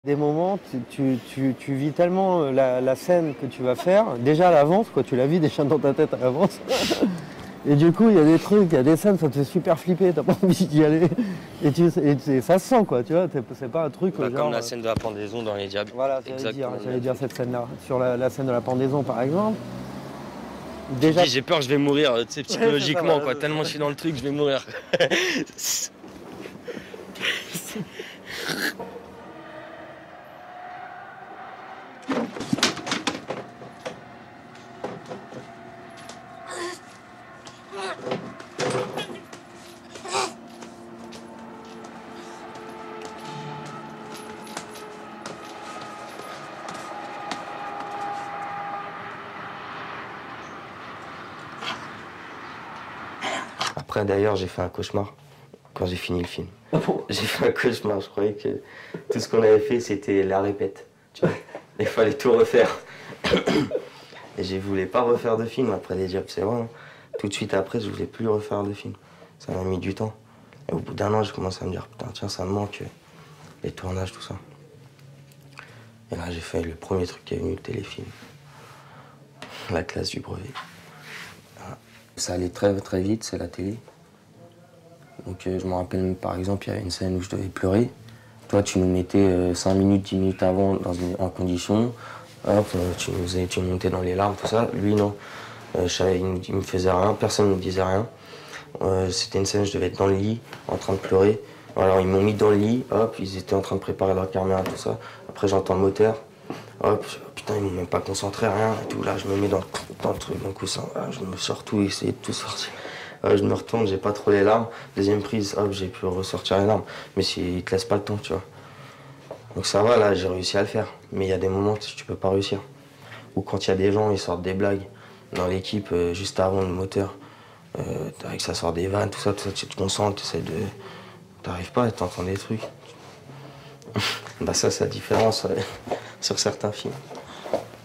Des moments, tu vis tellement la scène que tu vas faire, déjà à l'avance, quoi, tu la vis déjà dans ta tête à l'avance. Et du coup, il y a des trucs, il y a des scènes, ça te fait super flipper, t'as pas envie d'y aller. Et ça se sent, quoi, tu vois, c'est pas un truc Bah, genre... comme la scène de la pendaison dans Les Diables. Voilà, Exactement. j'allais dire cette scène-là. Sur la scène de la pendaison, par exemple. Tu te Déjà... dis, j'ai peur, je vais mourir, tu sais, psychologiquement, voilà, quoi. Tellement je suis dans le truc, je vais mourir. Après, d'ailleurs, j'ai fait un cauchemar quand j'ai fini le film. Ah bon? J'ai fait un cauchemar, je croyais que tout ce qu'on avait fait, c'était la répète. Tu vois, il fallait tout refaire. Et je voulais pas refaire de film après Les Diables, c'est vrai. Hein. Tout de suite après, je voulais plus refaire de film. Ça m'a mis du temps. Et au bout d'un an, j'ai commencé à me dire, putain, tiens, ça me manque, les tournages, tout ça. Et là, j'ai fait le premier truc qui est venu, le téléfilm. La classe du brevet. Voilà. Ça allait très, très vite, c'est la télé. Donc je me rappelle, par exemple, il y avait une scène où je devais pleurer. Toi, tu nous mettais 5 minutes, 10 minutes avant en condition. Hop, tu montais dans les larmes, tout ça. Lui, non. Il me faisait rien, personne ne me disait rien. C'était une scène, je devais être dans le lit, en train de pleurer. Alors ils m'ont mis dans le lit, hop, ils étaient en train de préparer leur caméra, tout ça. Après j'entends le moteur, hop, putain, ils m'ont même pas concentré, rien et tout. Là, je me mets dans le truc, dans le coussin, là, je me sors tout, essayer de tout sortir. Je me retourne, j'ai pas trop les larmes. Deuxième prise, hop, j'ai pu ressortir les larmes. Mais ils te laissent pas le temps, tu vois. Donc ça va, là, j'ai réussi à le faire. Mais il y a des moments où tu peux pas réussir. Ou quand il y a des gens, ils sortent des blagues dans l'équipe juste avant le moteur. Que ça sort des vannes, tout ça, tu te concentres, tu essaies de... T'arrives pas, t'entends des trucs. Bah ça, c'est la différence sur certains films.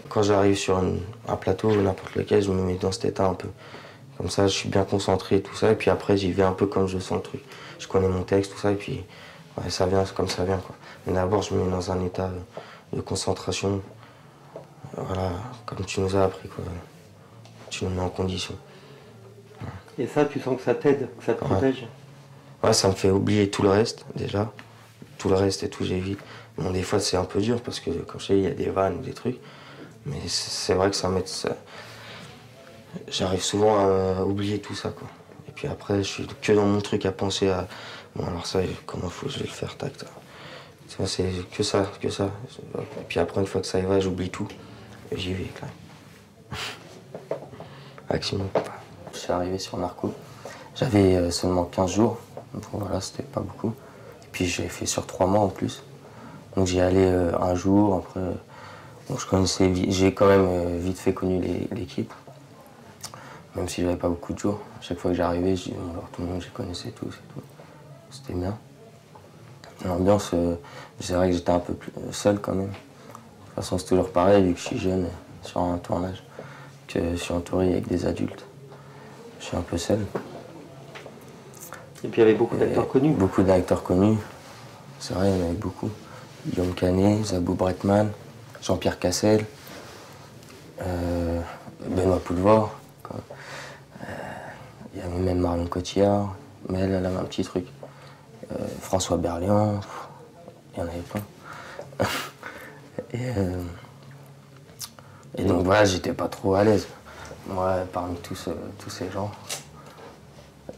Quand j'arrive sur un plateau ou n'importe lequel, je me mets dans cet état un peu. Comme ça, je suis bien concentré et tout ça, et puis après, j'y vais un peu comme je sens le truc. Je connais mon texte, tout ça, et puis ouais, ça vient comme ça vient, quoi. Mais d'abord, je me mets dans un état de concentration. Voilà, comme tu nous as appris, quoi. Tu nous mets en condition. Et ça, tu sens que ça t'aide, que ça te protège? Ouais, ça me fait oublier tout le reste, déjà. Tout le reste et tout, j'évite. Bon, des fois, c'est un peu dur, parce que, comme je sais, il y a des vannes ou des trucs. Mais c'est vrai que ça m'aide. J'arrive souvent à oublier tout ça, quoi. Et puis après, je suis que dans mon truc à penser à... Bon, alors ça, comment je vais le faire, tac, tac. C'est que ça, que ça. Et puis après, une fois que ça y va, j'oublie tout. Et j'y vais, quand même. Action. Je suis arrivé sur Narco. J'avais seulement 15 jours. Donc voilà, c'était pas beaucoup. Et puis j'ai fait sur 3 mois en plus. Donc j'y allais un jour, après... Donc je connaissais... J'ai quand même vite fait connu l'équipe. Même si j'avais pas beaucoup de jours. Chaque fois que j'arrivais, je disais, alors tout le monde, je connaissais tous et tout. C'était bien. L'ambiance, c'est vrai que j'étais un peu plus seul quand même. De toute façon, c'est toujours pareil, vu que je suis jeune sur un tournage, que je suis entouré avec des adultes. Je suis un peu seul. Et puis il y avait beaucoup d'acteurs connus. Beaucoup d'acteurs connus. C'est vrai, il y en avait beaucoup. Guillaume Canet, Zabou Bretman, Jean-Pierre Cassel, Benoît Poulvord. Il y avait même Marion Cotillard, mais elle avait un petit truc. François Berliand, il y en avait plein. Et donc voilà, j'étais pas trop à l'aise. Moi, parmi tous ces gens.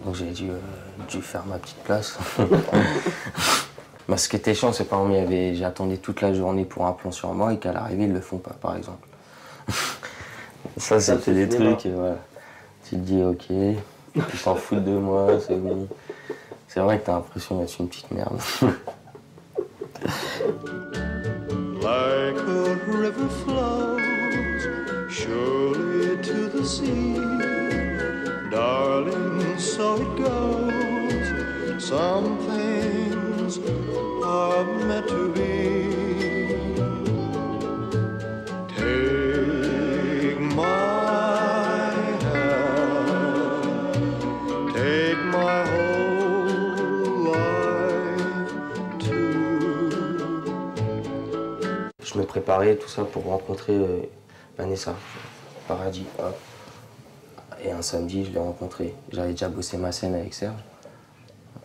Donc j'ai dû faire ma petite place. Mais ce qui était chiant, c'est par exemple, j'attendais toute la journée pour un plan sur moi et qu'à l'arrivée, ils le font pas, par exemple. Ça, c'était des trucs, voilà. Tu te dis, ok, tu t'en fous de moi, c'est bon. C'est vrai que t'as l'impression d'être une petite merde. Like a river flows surely to the sea, darling, so it goes. Some things are meant to be. Take my hand, take my whole life too. je me préparais tout ça pour rencontrer Vanessa, Paradis. Hop. Et un samedi, je l'ai rencontré. J'avais déjà bossé ma scène avec Serge.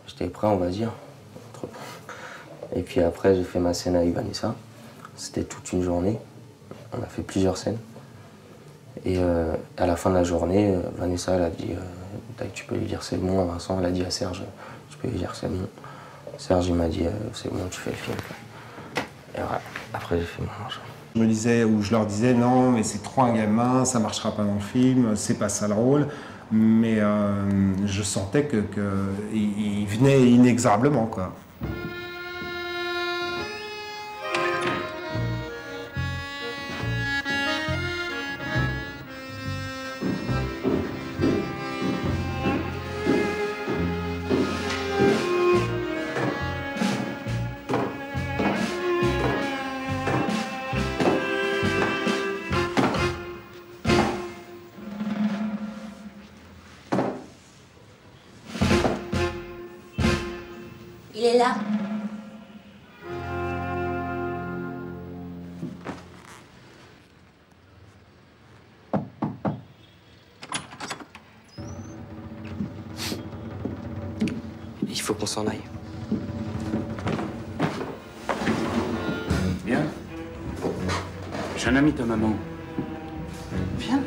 J'étais prêt, on va dire. Et puis après, j'ai fait ma scène avec Vanessa. C'était toute une journée. On a fait plusieurs scènes. Et à la fin de la journée, Vanessa, elle a dit tu peux lui dire c'est bon. Vincent, elle a dit à Serge tu peux lui dire c'est bon. Serge, il m'a dit c'est bon, tu fais le film. Et voilà. Après, j'ai fait mon argent. Je me disais, ou je leur disais, non, mais c'est trop un gamin, ça marchera pas dans le film, c'est pas ça le rôle. Mais je sentais qu'il venait inexorablement, quoi. Il est là. Il faut qu'on s'en aille. Viens. J'ai un ami de ta maman. Viens.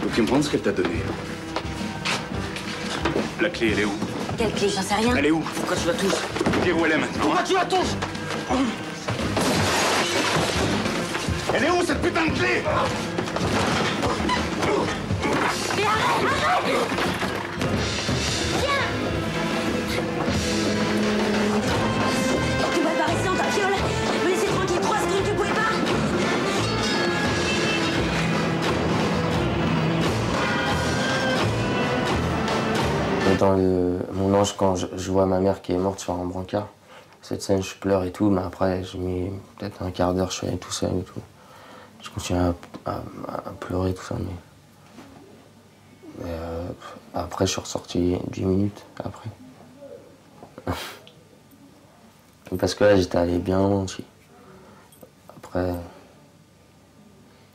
Faut que tu me rendes ce qu'elle t'a donné. La clé, elle est où? Quelle clé? J'en sais rien. Elle est où? Pourquoi tu la touches? Dire où elle est maintenant. Pourquoi tu la touches? Elle est où cette putain de clé? Mais arrête! Viens! Tu m'as pas resté en ta fiole. Me laisser tranquille 3 secondes, tu pouvais pas? Dans mon ange, quand je vois ma mère qui est morte sur un brancard, cette scène, je pleure et tout, mais après, j'ai mis peut-être un quart d'heure, je suis allé tout seul et tout. Je continue à pleurer, tout ça, mais après, je suis ressorti 10 minutes après. Parce que là, j'étais allé bien loin aussi. Après, il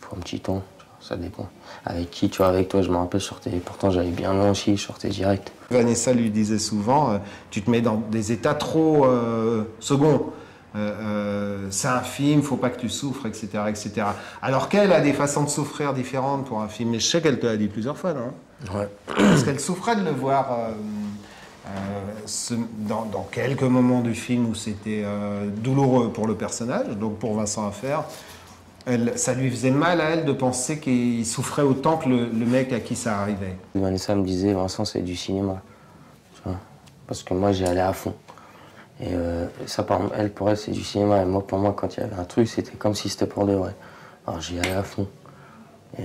faut un petit temps, ça dépend. Avec qui, tu vois, avec toi, je me rappelle, je sortais, pourtant j'allais bien loin aussi, je sortais direct. Vanessa lui disait souvent, tu te mets dans des états trop seconds. C'est un film, faut pas que tu souffres, etc., etc. Alors qu'elle a des façons de souffrir différentes pour un film. Mais je sais qu'elle te l'a dit plusieurs fois, non? Ouais. Parce qu'elle souffrait de le voir dans quelques moments du film où c'était douloureux pour le personnage, donc pour Vincent Affaire. Ça lui faisait mal à elle de penser qu'il souffrait autant que le mec à qui ça arrivait. Vanessa me disait, Vincent, c'est du cinéma. Tu vois, parce que moi, j'y allais à fond. Et ça, pour elle, c'est du cinéma. Et moi, pour moi, quand il y avait un truc, c'était comme si c'était pour de vrai. Alors, j'y allais à fond. Et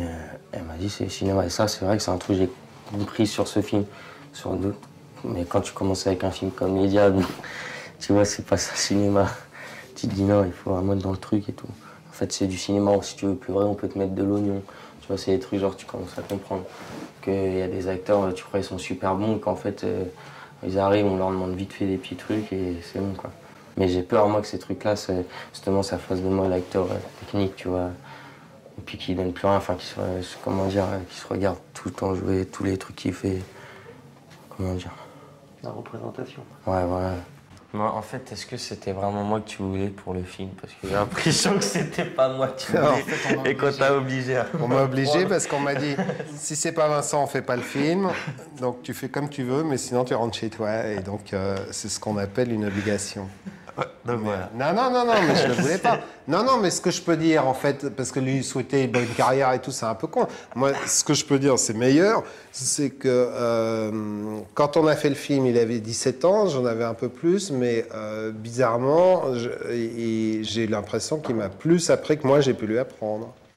elle m'a dit, c'est du cinéma. Et ça, c'est vrai que c'est un truc que j'ai compris sur ce film, sur d'autres. Mais quand tu commences avec un film comme Les Diables, tu vois, c'est pas ça, le cinéma. Tu te dis, non, il faut vraiment être dans le truc et tout. En fait, c'est du cinéma. Si tu veux plus vrai, on peut te mettre de l'oignon. Tu vois, c'est des trucs, genre, tu commences à comprendre qu'il y a des acteurs, tu crois, ils sont super bons, qu'en fait, ils arrivent, on leur demande vite fait des petits trucs et c'est bon, quoi. Mais j'ai peur, moi, que ces trucs-là, justement, ça fasse de moi l'acteur technique, tu vois. Et puis qu'il donne plus rien, enfin, qu'il se regarde tout le temps jouer, tous les trucs qu'il fait. Comment dire? La représentation. Ouais, voilà. Moi, en fait, est-ce que c'était vraiment moi que tu voulais pour le film? Parce que j'ai l'impression que c'était pas moi que tu voulais. En fait, et qu'on t'a obligé à... On m'a obligé parce qu'on m'a dit, si c'est pas Vincent, on fait pas le film. Donc tu fais comme tu veux, mais sinon tu rentres chez toi. Et donc c'est ce qu'on appelle une obligation. Donc voilà. Non, mais je ne le voulais pas. Non, mais ce que je peux dire, en fait, parce que lui souhaiter une bonne carrière et tout, c'est un peu con. Moi, ce que je peux dire, c'est meilleur, c'est que quand on a fait le film, il avait 17 ans, j'en avais un peu plus, mais bizarrement, j'ai l'impression qu'il m'a plus appris que moi, j'ai pu lui apprendre.